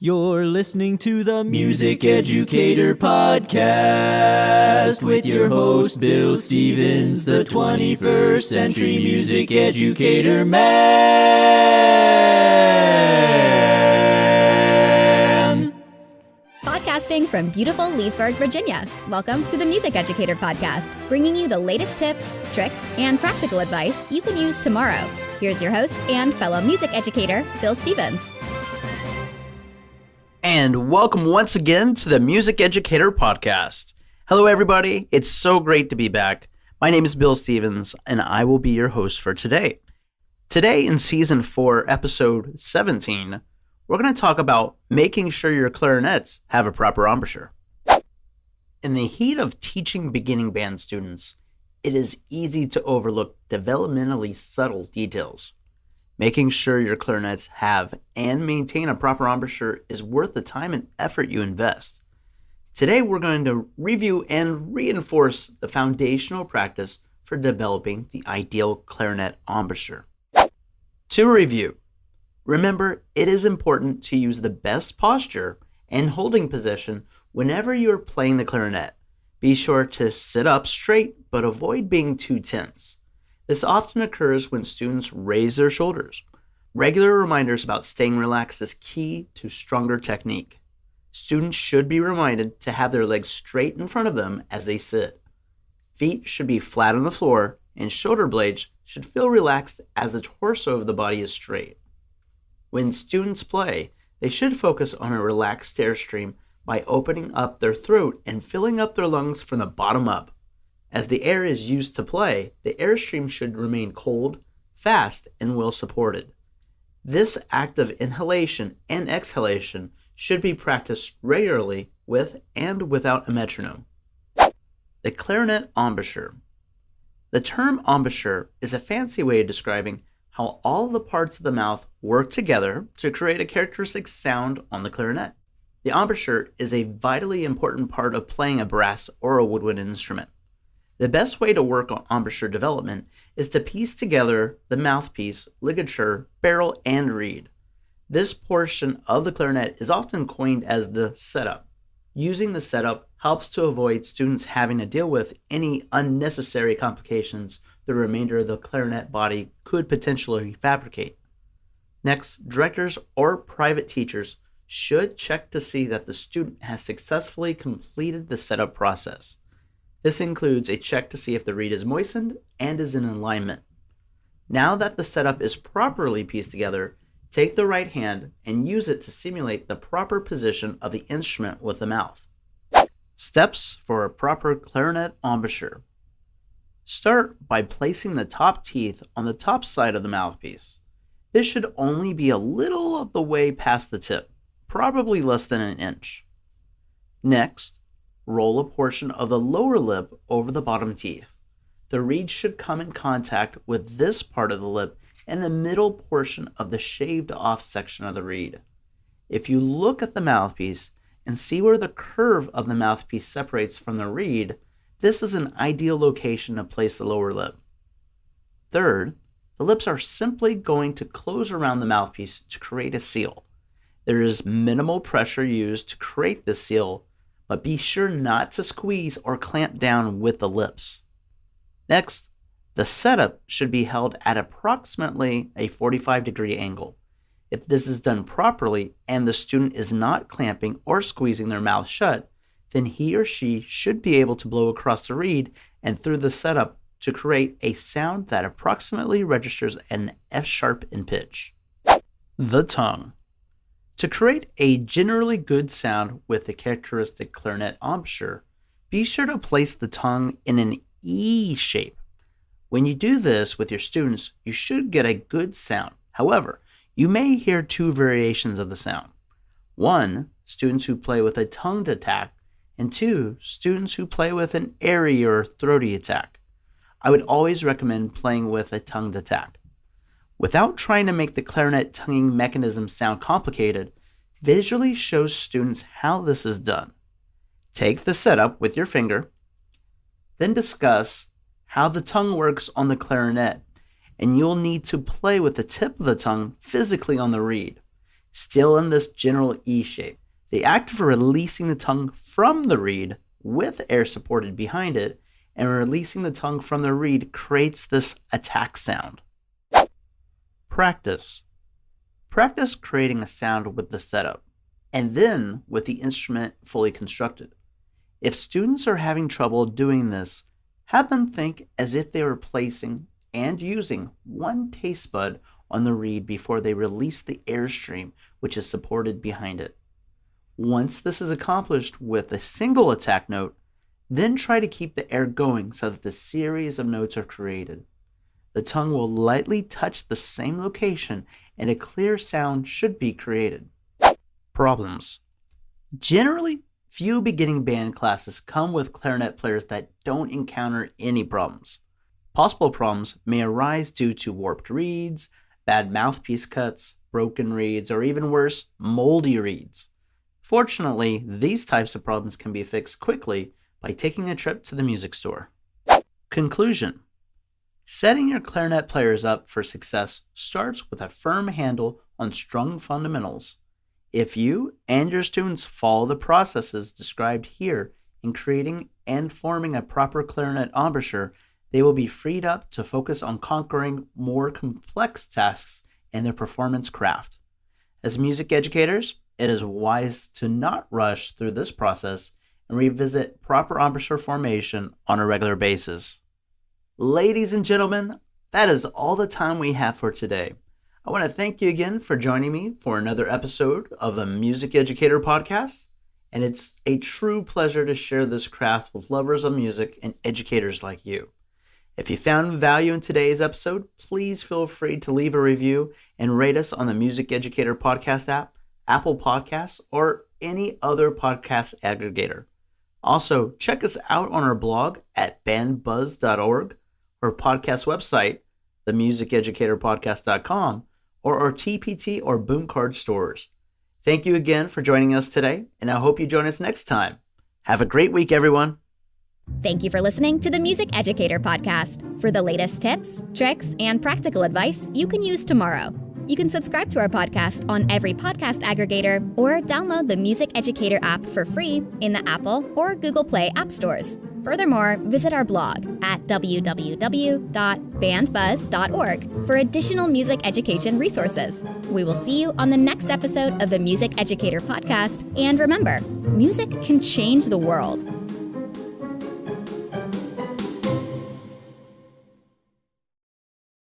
You're listening to the Music Educator podcast with your host, Bill Stevens, the 21st century music educator man. Podcasting from beautiful Leesburg, Virginia. Welcome to the Music Educator podcast, bringing you the latest tips, tricks, and practical advice you can use tomorrow. Here's your host and fellow music educator, Bill Stevens. And welcome once again to the Music Educator Podcast. Hello, everybody. It's so great to be back. My name is Bill Stevens, and I will be your host for today. Today, in Season 4, Episode 17, we're going to talk about making sure your clarinets have a proper embouchure. In the heat of teaching beginning band students, it is easy to overlook developmentally subtle details. Making sure your clarinets have and maintain a proper embouchure is worth the time and effort you invest. Today we're going to review and reinforce the foundational practice for developing the ideal clarinet embouchure. To review, remember it is important to use the best posture and holding position whenever you're playing the clarinet. Be sure to sit up straight but avoid being too tense. This often occurs when students raise their shoulders. Regular reminders about staying relaxed is key to stronger technique. Students should be reminded to have their legs straight in front of them as they sit. Feet should be flat on the floor, and shoulder blades should feel relaxed as the torso of the body is straight. When students play, they should focus on a relaxed airstream by opening up their throat and filling up their lungs from the bottom up. As the air is used to play, the airstream should remain cold, fast, and well supported. This act of inhalation and exhalation should be practiced regularly with and without a metronome. The clarinet embouchure. The term embouchure is a fancy way of describing how all the parts of the mouth work together to create a characteristic sound on the clarinet. The embouchure is a vitally important part of playing a brass or a woodwind instrument. The best way to work on embouchure development is to piece together the mouthpiece, ligature, barrel, and reed. This portion of the clarinet is often coined as the setup. Using the setup helps to avoid students having to deal with any unnecessary complications the remainder of the clarinet body could potentially fabricate. Next, directors or private teachers should check to see that the student has successfully completed the setup process. This includes a check to see if the reed is moistened and is in alignment. Now that the setup is properly pieced together, take the right hand and use it to simulate the proper position of the instrument with the mouth. Steps for a proper clarinet embouchure. Start by placing the top teeth on the top side of the mouthpiece. This should only be a little of the way past the tip, probably less than an inch. Next, roll a portion of the lower lip over the bottom teeth. The reed should come in contact with this part of the lip and the middle portion of the shaved off section of the reed. If you look at the mouthpiece and see where the curve of the mouthpiece separates from the reed, this is an ideal location to place the lower lip. Third, the lips are simply going to close around the mouthpiece to create a seal. There is minimal pressure used to create this seal, but be sure not to squeeze or clamp down with the lips. Next, the setup should be held at approximately a 45-degree angle. If this is done properly and the student is not clamping or squeezing their mouth shut, then he or she should be able to blow across the reed and through the setup to create a sound that approximately registers an F sharp in pitch. The tongue. To create a generally good sound with the characteristic clarinet embouchure, be sure to place the tongue in an E shape. When you do this with your students, you should get a good sound. However, you may hear two variations of the sound. One, students who play with a tongued attack, and two, students who play with an airy or throaty attack. I would always recommend playing with a tongued attack. Without trying to make the clarinet tonguing mechanism sound complicated, visually show students how this is done. Take the setup with your finger, then discuss how the tongue works on the clarinet, and you'll need to play with the tip of the tongue physically on the reed. still in this general E shape. The act of releasing the tongue from the reed with air supported behind it and releasing the tongue from the reed creates this attack sound. Practice. Practice creating a sound with the setup, and then with the instrument fully constructed. If students are having trouble doing this, have them think as if they were placing and using one taste bud on the reed before they release the airstream which is supported behind it. Once this is accomplished with a single attack note, then try to keep the air going so that the series of notes are created. The tongue will lightly touch the same location and a clear sound should be created. Problems. Generally, few beginning band classes come with clarinet players that don't encounter any problems. Possible problems may arise due to warped reeds, bad mouthpiece cuts, broken reeds, or even worse, moldy reeds. Fortunately, these types of problems can be fixed quickly by taking a trip to the music store. Conclusion. Setting your clarinet players up for success starts with a firm handle on strung fundamentals. If you and your students follow the processes described here in creating and forming a proper clarinet embouchure, they will be freed up to focus on conquering more complex tasks in their performance craft. As music educators, it is wise to not rush through this process and revisit proper embouchure formation on a regular basis. Ladies and gentlemen, that is all the time we have for today. I want to thank you again for joining me for another episode of the Music Educator podcast, and it's a true pleasure to share this craft with lovers of music and educators like you. If you found value in today's episode, please feel free to leave a review and rate us on the Music Educator podcast app, Apple Podcasts, or any other podcast aggregator. Also, check us out on our blog at bandbuzz.org, our podcast website, themusiceducatorpodcast.com, or our TPT or Boom Card stores. Thank you again for joining us today, and I hope you join us next time. Have a great week, everyone. Thank you for listening to the Music Educator podcast. For the latest tips, tricks, and practical advice you can use tomorrow. You can subscribe to our podcast on every podcast aggregator or download the Music Educator app for free in the Apple or Google Play app stores. Furthermore, visit our blog at www.bandbuzz.org for additional music education resources. We will see you on the next episode of the Music Educator podcast. And remember, music can change the world.